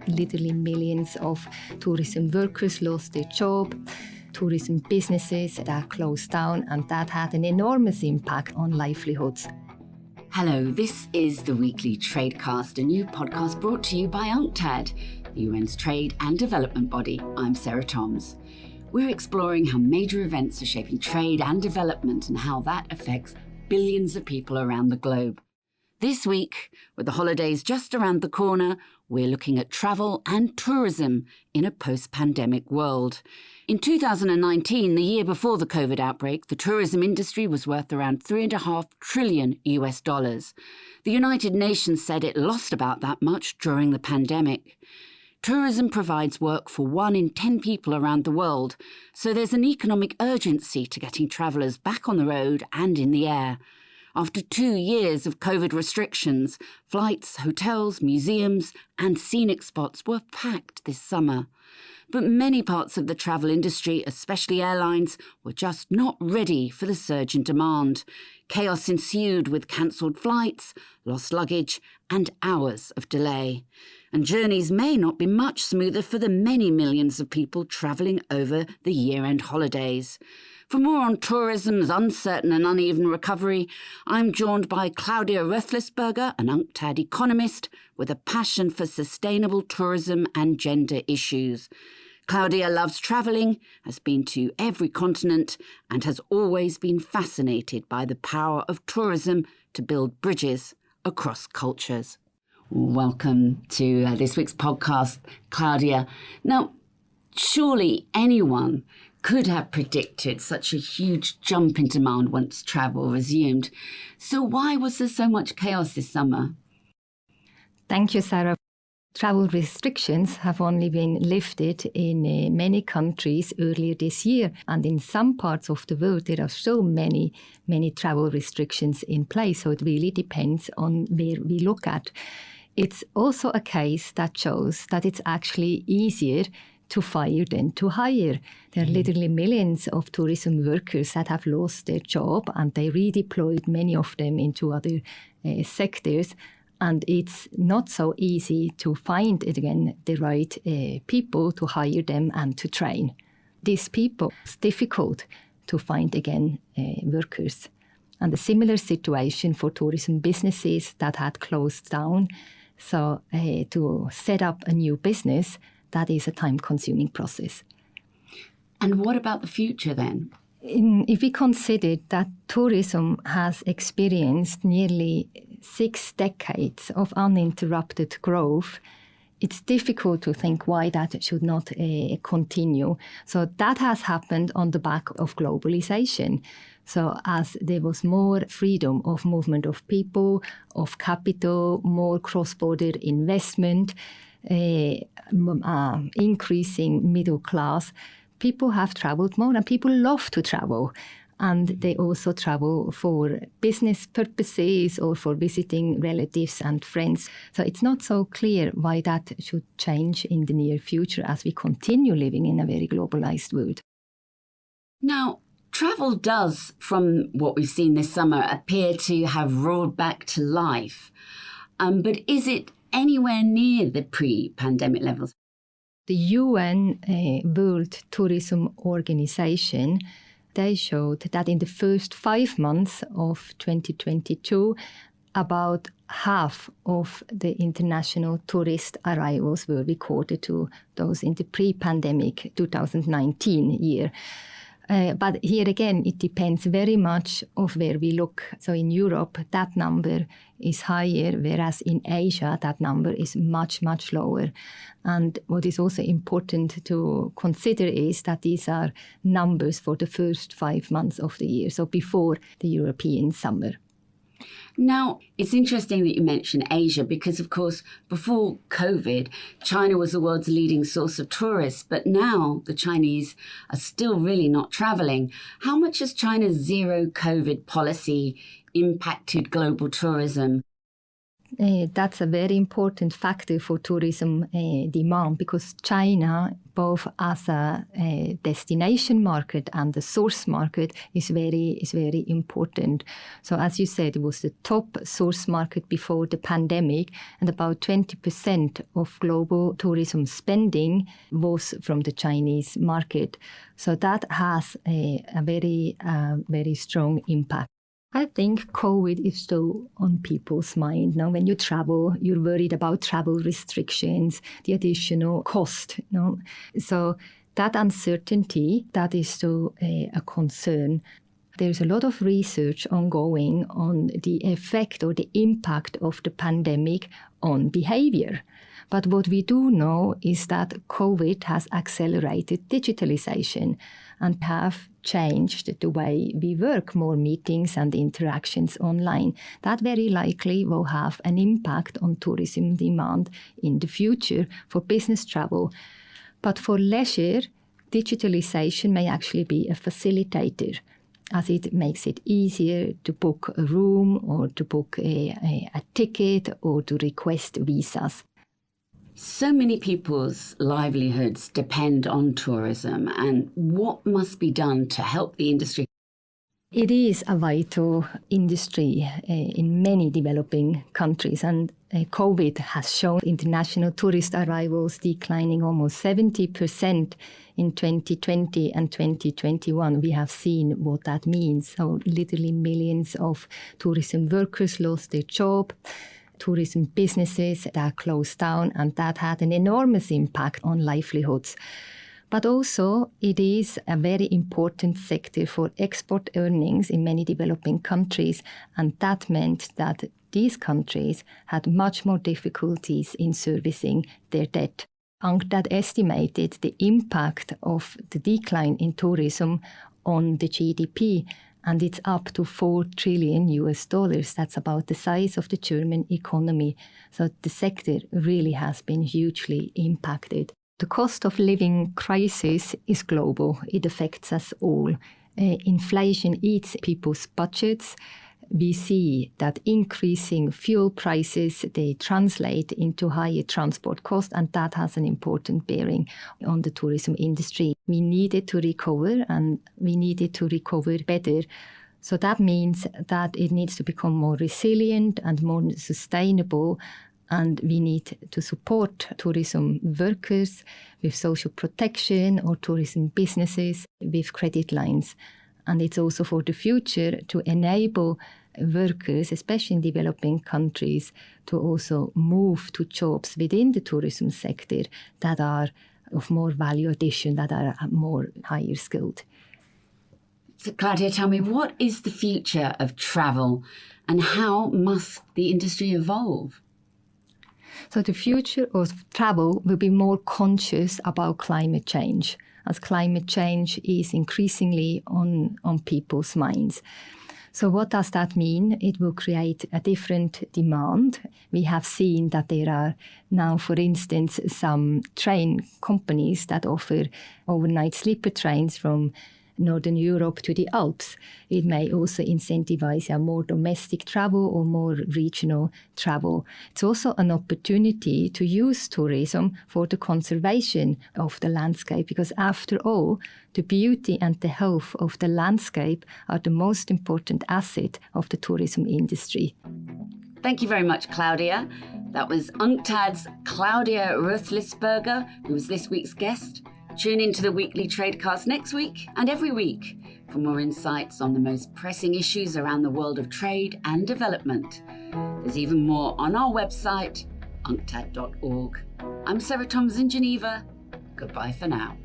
literally millions of tourism workers lost their job, tourism businesses that closed down, and that had an enormous impact on livelihoods. Hello, this is the Weekly Tradecast, a new podcast brought to you by UNCTAD, the UN's trade and development body. I'm Sarah Toms. We're exploring how major events are shaping trade and development and how that affects billions of people around the globe. This week, with the holidays just around the corner, we're looking at travel and tourism in a post-pandemic world. In 2019, the year before the COVID outbreak, the tourism industry was worth around $3.5 trillion. The United Nations said it lost about that much during the pandemic. Tourism provides work for 1 in 10 people around the world, so there's an economic urgency to getting travellers back on the road and in the air. After 2 years of COVID restrictions, flights, hotels, museums and scenic spots were packed this summer. But many parts of the travel industry, especially airlines, were just not ready for the surge in demand. Chaos ensued with cancelled flights, lost luggage and hours of delay. And journeys may not be much smoother for the many millions of people travelling over the year-end holidays. For more on tourism's uncertain and uneven recovery, I'm joined by Claudia Roethlisberger, an UNCTAD economist with a passion for sustainable tourism and gender issues. Claudia loves travelling, has been to every continent, and has always been fascinated by the power of tourism to build bridges across cultures. Welcome to this week's podcast, Claudia. Now, surely anyone could have predicted such a huge jump in demand once travel resumed. So why was there so much chaos this summer? Thank you, Sarah. Travel restrictions have only been lifted in many countries earlier this year, and in some parts of the world there are so many travel restrictions in place, so it really depends on where we look at. It's also a case that shows that it's actually easier to fire than to hire. There are literally millions of tourism workers that have lost their job, and they redeployed many of them into other sectors. And it's not so easy to find, again, the right people to hire them and to train. These people, it's difficult to find, again, workers. And a similar situation for tourism businesses that had closed down. So to set up a new business, that is a time-consuming process. And what about the future then? If we consider that tourism has experienced nearly 6 decades of uninterrupted growth, it's difficult to think why that should not continue. So that has happened on the back of globalization. So as there was more freedom of movement of people, of capital, more cross-border investment, increasing middle class, people have traveled more and people love to travel. And they also travel for business purposes or for visiting relatives and friends. So it's not so clear why that should change in the near future as we continue living in a very globalized world. Now, travel does, from what we've seen this summer, appear to have roared back to life. But is it anywhere near the pre-pandemic levels? The UN World Tourism Organization, they showed that in the first 5 months of 2022, about half of the international tourist arrivals were recorded to those in the pre-pandemic 2019 year. But here again, it depends very much of where we look. So in Europe, that number is higher, whereas in Asia, that number is much, much lower. And what is also important to consider is that these are numbers for the first 5 months of the year, so before the European summer. Now, it's interesting that you mention Asia because, of course, before COVID, China was the world's leading source of tourists, but now the Chinese are still really not travelling. How much has China's zero COVID policy impacted global tourism? that's a very important factor for tourism demand, because China, both as a destination market and the source market, is very important. So as you said, it was the top source market before the pandemic, and about 20% of global tourism spending was from the Chinese market. So that has a very strong impact. I think COVID is still on people's mind. Now, when you travel, you're worried about travel restrictions, the additional cost. So that uncertainty, that is still a concern. There's a lot of research ongoing on the effect or the impact of the pandemic on behavior. But what we do know is that COVID has accelerated digitalization and have changed the way we work, more meetings and interactions online. That very likely will have an impact on tourism demand in the future for business travel. But for leisure, digitalization may actually be a facilitator, as it makes it easier to book a room or to book a ticket or to request visas. So many people's livelihoods depend on tourism, and what must be done to help the industry? It is a vital industry in many developing countries, and COVID has shown international tourist arrivals declining almost 70% in 2020 and 2021. We have seen what that means. So literally millions of tourism workers lost their job. Tourism businesses that closed down, and that had an enormous impact on livelihoods. But also, it is a very important sector for export earnings in many developing countries, and that meant that these countries had much more difficulties in servicing their debt. UNCTAD estimated the impact of the decline in tourism on the GDP, and it's up to $4 trillion. That's about the size of the German economy. So the sector really has been hugely impacted. The cost of living crisis is global. It affects us all. Inflation eats people's budgets. We see that increasing fuel prices, they translate into higher transport costs, and that has an important bearing on the tourism industry. We needed to recover, and we needed to recover better. So that means that it needs to become more resilient and more sustainable, and we need to support tourism workers with social protection, or tourism businesses with credit lines. And it's also for the future to enable workers, especially in developing countries, to also move to jobs within the tourism sector that are of more value addition, that are more higher skilled. So Claudia, tell me, what is the future of travel and how must the industry evolve? So the future of travel will be more conscious about climate change, as climate change is increasingly on people's minds. So what does that mean? It will create a different demand. We have seen that there are now, for instance, some train companies that offer overnight sleeper trains from Northern Europe to the Alps. It may also incentivize more domestic travel or more regional travel. It's also an opportunity to use tourism for the conservation of the landscape, because after all, the beauty and the health of the landscape are the most important asset of the tourism industry. Thank you very much, Claudia. That was UNCTAD'S Claudia Roethlisberger, who was this week's guest. Tune into the Weekly Tradecast next week and every week for more insights on the most pressing issues around the world of trade and development. There's even more on our website, unctad.org. I'm Sarah Toms in Geneva. Goodbye for now.